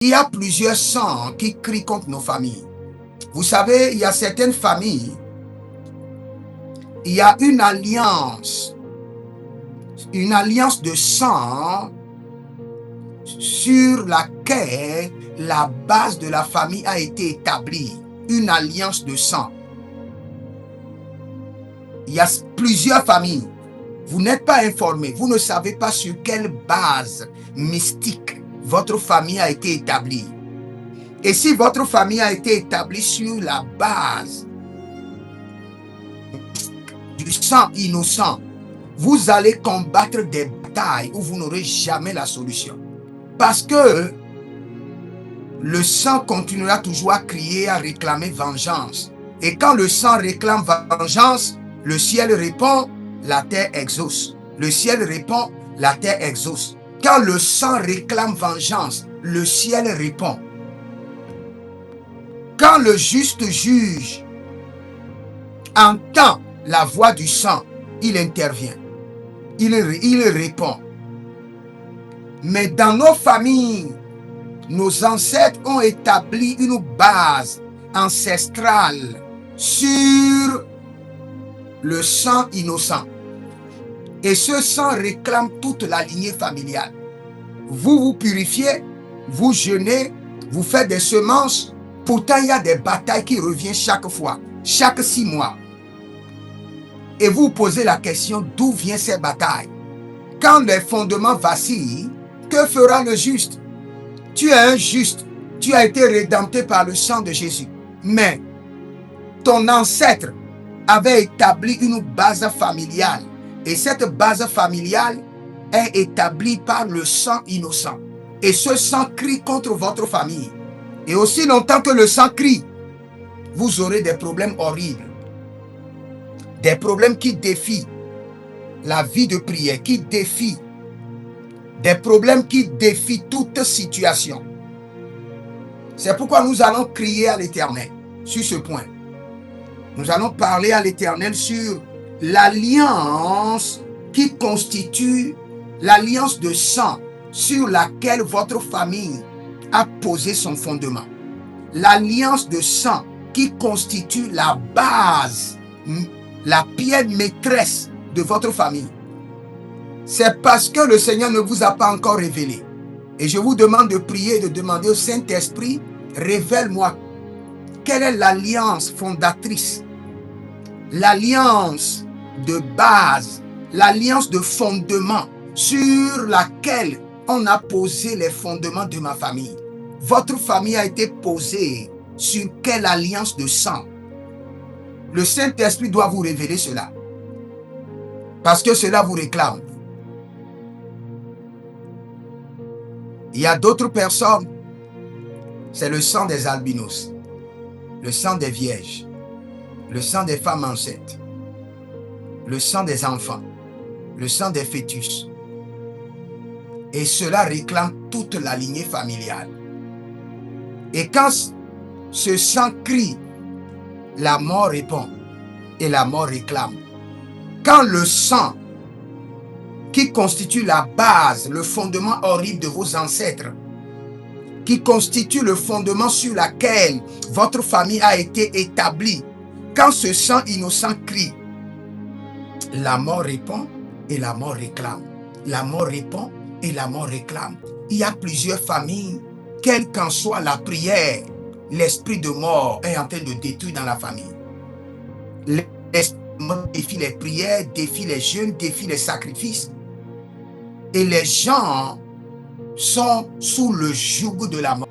Il y a plusieurs sangs qui crient contre nos familles. Vous savez, il y a certaines familles, il y a une alliance de sang sur laquelle la base de la famille a été établie. Une alliance de sang. Il y a plusieurs familles. Vous n'êtes pas informé, vous ne savez pas sur quelle base mystique votre famille a été établie. Et si votre famille a été établie sur la base du sang innocent, vous allez combattre des batailles où vous n'aurez jamais la solution. Parce que le sang continuera toujours à crier, à réclamer vengeance. Et quand le sang réclame vengeance, le ciel répond, la terre exauce. Le ciel répond, la terre exauce. Quand le sang réclame vengeance, le ciel répond. Quand le juste juge entend la voix du sang, il intervient. Il répond. Mais dans nos familles, nos ancêtres ont établi une base ancestrale sur le sang innocent. Et ce sang réclame toute la lignée familiale. Vous vous purifiez, vous jeûnez, vous faites des semences. Pourtant, il y a des batailles qui reviennent chaque fois, chaque 6 mois. Et vous vous posez la question, d'où viennent ces batailles? Quand les fondements vacillent, que fera le juste? Tu es un juste, tu as été rédempté par le sang de Jésus. Mais ton ancêtre avait établi une base familiale. Et cette base familiale est établie par le sang innocent. Et ce sang crie contre votre famille. Et aussi longtemps que le sang crie, vous aurez des problèmes horribles. Des problèmes qui défient la vie de prière, qui défient des problèmes qui défient toute situation. C'est pourquoi nous allons crier à l'Éternel sur ce point. Nous allons parler à l'Éternel sur l'alliance qui constitue l'alliance de sang sur laquelle votre famille a posé son fondement. L'alliance de sang qui constitue la base, la pierre maîtresse de votre famille. C'est parce que le Seigneur ne vous a pas encore révélé. Et je vous demande de prier et de demander au Saint-Esprit, révèle-moi quelle est l'alliance fondatrice, l'alliance de base, l'alliance de fondement sur laquelle on a posé les fondements de ma famille. Votre famille a été posée sur quelle alliance de sang? Le Saint-Esprit doit vous révéler cela. Parce que cela vous réclame. Il y a d'autres personnes, c'est le sang des albinos, le sang des vierges, le sang des femmes enceintes, le sang des enfants, le sang des fœtus. Et cela réclame toute la lignée familiale. Et quand ce sang crie, la mort répond et la mort réclame. Quand le sang qui constitue la base, le fondement horrible de vos ancêtres, qui constitue le fondement sur lequel votre famille a été établie, quand ce sang innocent crie, la mort répond et la mort réclame. La mort répond et la mort réclame. Il y a plusieurs familles, quelle qu'en soit la prière, l'esprit de mort est en train de détruire dans la famille. L'esprit de mort défie les prières, défie les jeûnes, défie les sacrifices. Et les gens sont sous le joug de la mort.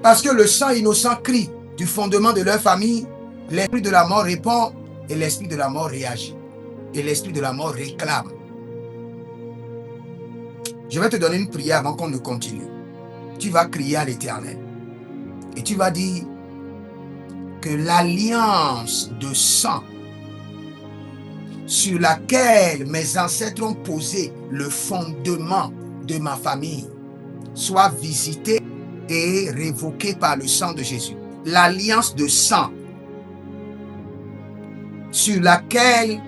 Parce que le sang innocent crie du fondement de leur famille, l'esprit de la mort répond et l'esprit de la mort réagit. Et l'esprit de la mort réclame. Je vais te donner une prière avant qu'on ne continue. Tu vas crier à l'Éternel. Et tu vas dire que l'alliance de sang sur laquelle mes ancêtres ont posé le fondement de ma famille soit visitée et révoquée par le sang de Jésus. L'alliance de sang sur laquelle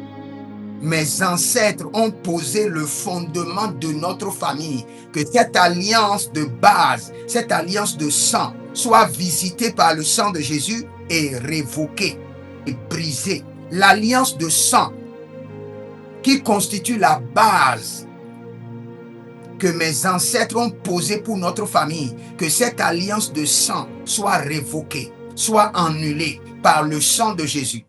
mes ancêtres ont posé le fondement de notre famille, que cette alliance de base, cette alliance de sang, soit visitée par le sang de Jésus et révoquée et brisée. L'alliance de sang qui constitue la base que mes ancêtres ont posée pour notre famille, que cette alliance de sang soit révoquée, soit annulée par le sang de Jésus.